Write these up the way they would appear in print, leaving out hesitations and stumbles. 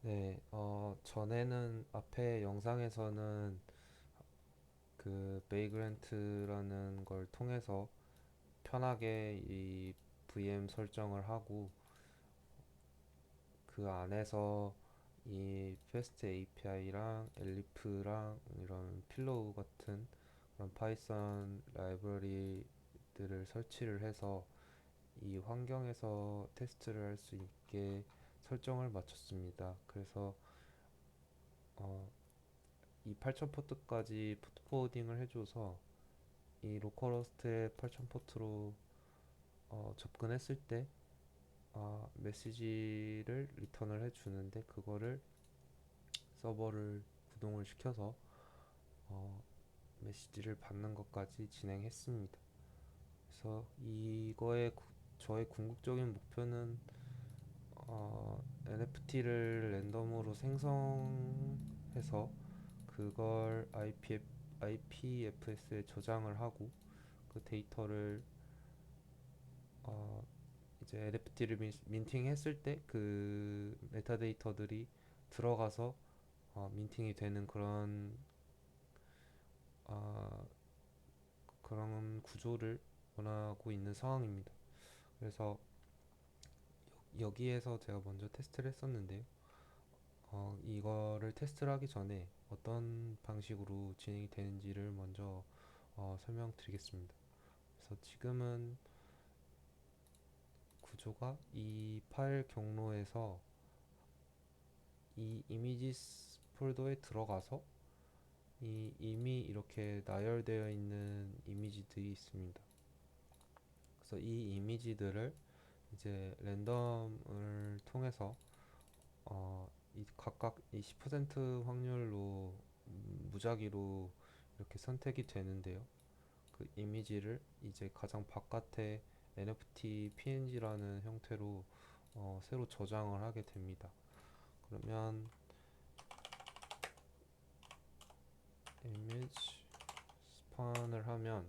네, 전에는 앞에 영상에서는 그 베이그랜트라는 걸 통해서 편하게 이 VM 설정을 하고 그 안에서 이 패스트 API랑 엘리프랑 이런 필로우 같은 그런 파이썬 라이브러리들을 설치를 해서 이 환경에서 테스트를 할 수 있게 설정을 맞췄습니다. 그래서 어, 이 8000 포트까지 포트 포워딩을 해줘서 이 로컬호스트의 8000 포트로 접근했을 때 메시지를 리턴을 해주는데 그거를 서버를 구동을 시켜서 어, 메시지를 받는 것까지 진행했습니다. 그래서 저의 궁극적인 목표는 NFT를 랜덤으로 생성해서 그걸 IPFS에 저장을 하고 그 데이터를 어, 이제 NFT를 민팅했을 때 그 메타데이터들이 들어가서 민팅이 되는 어, 그런 구조를 원하고 있는 상황입니다. 그래서 여기에서 제가 먼저 테스트를 했었는데요. 이거를 테스트를 하기 전에 어떤 방식으로 진행이 되는지를 먼저 설명드리겠습니다. 그래서 지금은 구조가 이 파일 경로에서 이 이미지 폴더에 들어가서 이 이미 이렇게 나열되어 있는 이미지들이 있습니다. 그래서 이 이미지들을 이제 랜덤을 통해서 이 각각 이 10% 확률로 무작위로 이렇게 선택이 되는데요. 그 이미지를 이제 가장 바깥에 NFT PNG라는 형태로 새로 저장을 하게 됩니다. 그러면 이미지 스판을 하면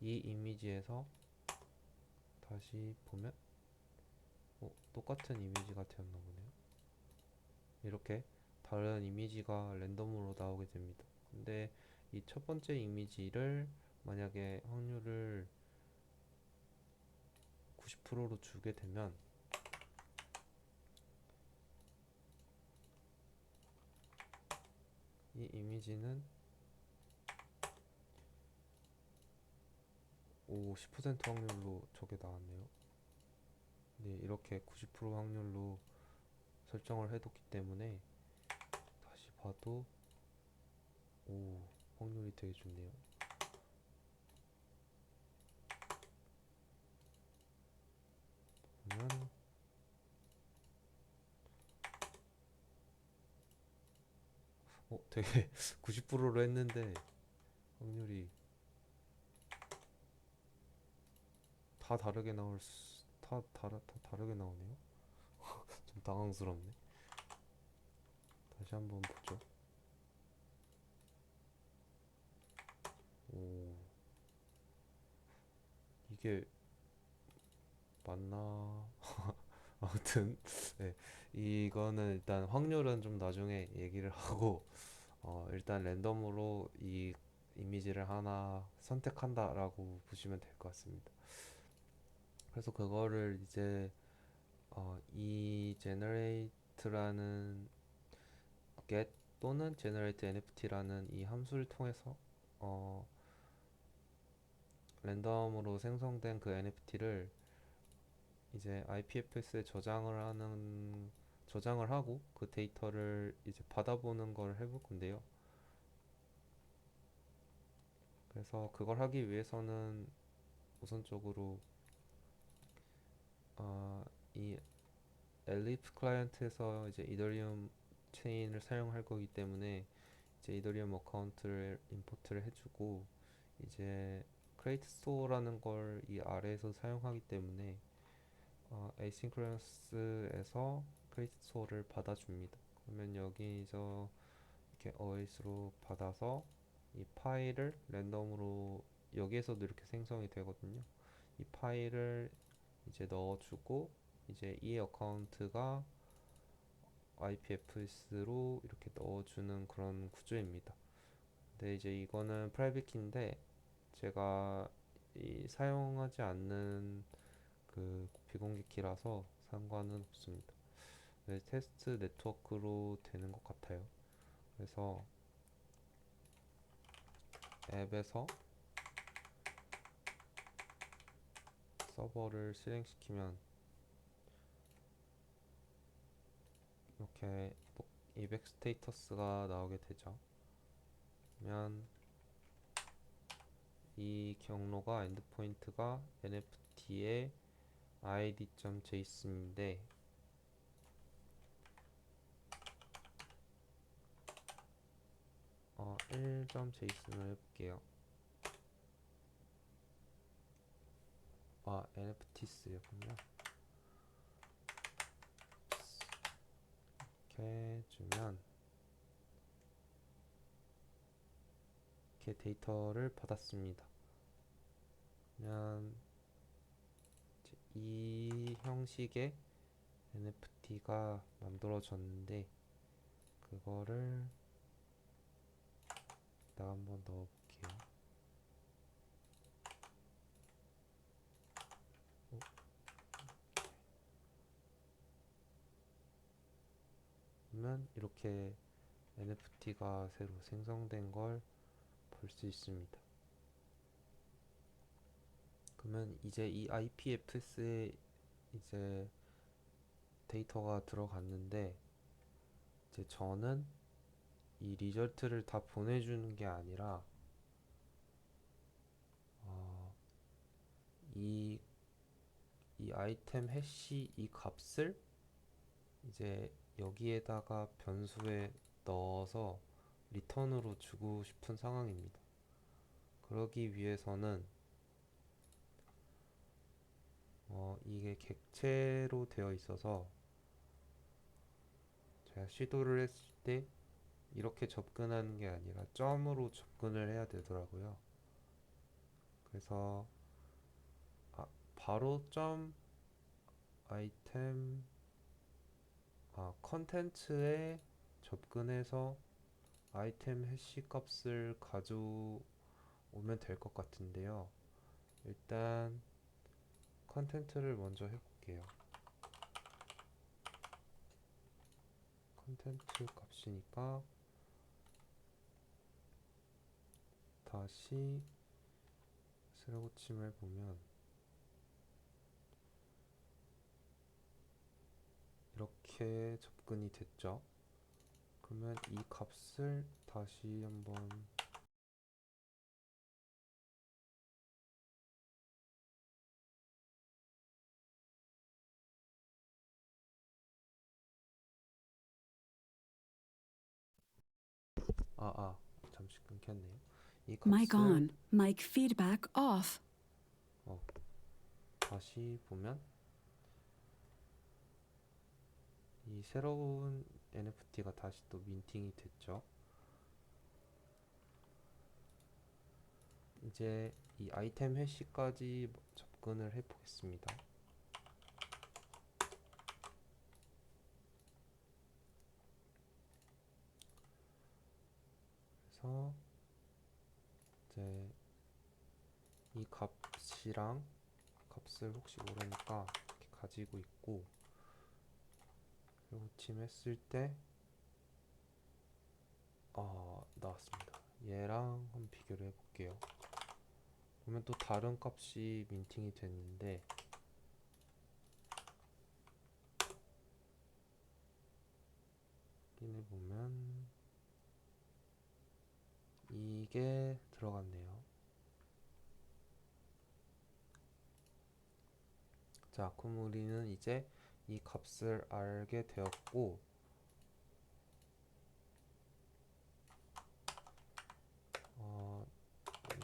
이 이미지에서 다시 보면 똑같은 이미지가 되었나 보네요. 이렇게 다른 이미지가 랜덤으로 나오게 됩니다. 근데 이 첫 번째 이미지를 만약에 확률을 90%로 주게 되면 이 이미지는 10% 확률로 저게 나왔네요. 네, 이렇게 90% 확률로 설정을 해뒀기 때문에 다시 봐도 확률이 되게 좋네요. 보면 되게 90%로 했는데 확률이 다 다르게 다 다르게 나오네요. 좀 당황스럽네. 다시 한번 보죠. 오, 이게 맞나? 아무튼 네, 이거는 일단 확률은 좀 나중에 얘기를 하고 일단 랜덤으로 이 이미지를 하나 선택한다라고 보시면 될 것 같습니다. 그래서 그거를 이제 이 generate라는 get 또는 generate NFT라는 이 함수를 통해서 어, 랜덤으로 생성된 그 NFT를 이제 IPFS에 저장을 하고 그 데이터를 이제 받아보는 걸 해볼 건데요. 그래서 그걸 하기 위해서는 우선적으로 이 엘리프 클라이언트에서 이제 이더리움 체인을 사용할 거기 때문에 이제 이더리움 어카운트를 임포트를 해주고 이제 크레이트 스토어라는 걸 이 아래에서 사용하기 때문에 에이싱크러너스에서 크레이트 스토어를 받아줍니다. 그러면 여기서 이렇게 어웨이스로 받아서 이 파일을 랜덤으로 여기에서도 이렇게 생성이 되거든요. 이 파일을 이제 넣어주고 이제 이 어카운트가 IPFS로 이렇게 넣어주는 그런 구조입니다. 근데 이제 이거는 프라이빗 키인데 제가 사용하지 않는 그 비공개 키라서 상관은 없습니다. 네, 테스트 네트워크로 되는 것 같아요. 그래서 앱에서 서버를 실행시키면 이렇게 이백 스테이터스가 나오게 되죠. 그러면 이 경로가 엔드포인트가 NFT의 id.json인데 1.json을 해볼게요. NFTs였군요. 이렇게 주면 이렇게 데이터를 받았습니다. 그러면 이 형식의 NFT가 만들어졌는데 그거를 나 한번 넣어볼게요. 그러면 이렇게 NFT가 새로 생성된 걸 볼 수 있습니다. 그러면 이제 이 IPFS에 이제 데이터가 들어갔는데 이제 저는 이 리절트를 다 보내주는 게 아니라 어, 이, 이 아이템 해시 이 값을 이제 여기에다가 변수에 넣어서 리턴으로 주고 싶은 상황입니다. 그러기 위해서는 이게 객체로 되어 있어서 제가 시도를 했을 때 이렇게 접근하는 게 아니라 점으로 접근을 해야 되더라고요. 그래서 바로 점 아이템 컨텐츠에 접근해서 아이템 해시 값을 가져오면 될 것 같은데요. 일단 컨텐츠를 먼저 해볼게요. 컨텐츠 값이니까 다시 세로 고침을 보면 이렇게 접근이 됐죠. 그러면 이 값을 다시 한번 잠시 끊겼네요. 이 Mic 값을 on. Mic feedback off. 다시 보면 이 새로운 NFT가 다시 또 민팅이 됐죠. 이제 이 아이템 해시까지 접근을 해 보겠습니다. 그래서 이제 이 값이랑 값을 혹시 모르니까 이렇게 가지고 있고 그리고 침했을 때 나왔습니다. 얘랑 한번 비교를 해볼게요. 그러면 또 다른 값이 민팅이 됐는데 확인해 보면 이게 들어갔네요. 자, 그럼 우리는 이제 이 값을 알게 되었고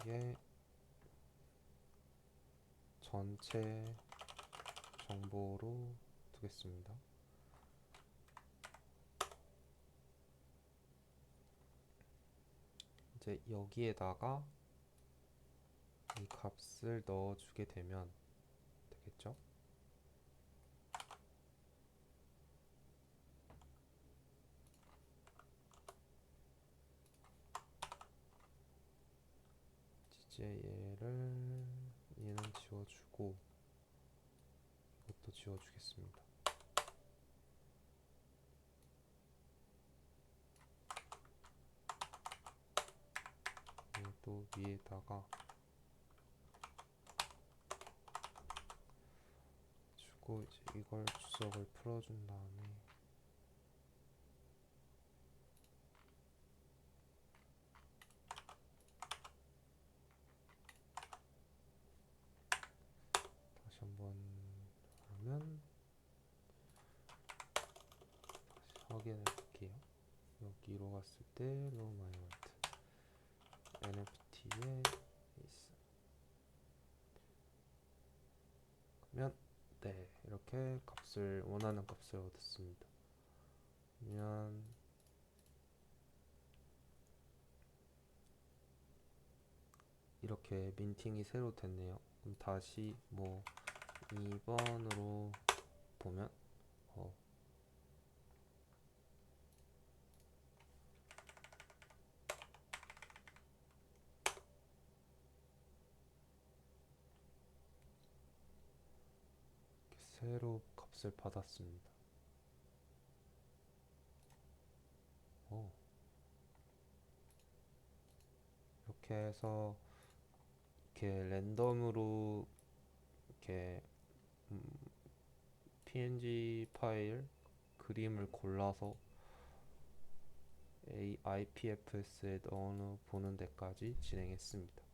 이게 전체 정보로 두겠습니다. 이제 여기에다가 이 값을 넣어주게 되면 되겠죠? 이제 얘는 지워주고 이것도 지워주겠습니다. 또 위에다가 주고 이제 이걸 주석을 풀어준 다음에 다시 한번 하면 다시 확인해 볼게요. 여기로 갔을 때 로우 마이 월드 NFT에 있어. 그러면 네, 이렇게 원하는 값을 얻었습니다. 그러면 이렇게 민팅이 새로 됐네요. 그럼 다시 뭐 2번으로 보면 어, 새로 값을 받았습니다. 어, 이렇게 해서 이렇게 랜덤으로 이렇게 음, PNG 파일 그림을 골라서 IPFS에 넣어 보는 데까지 진행했습니다.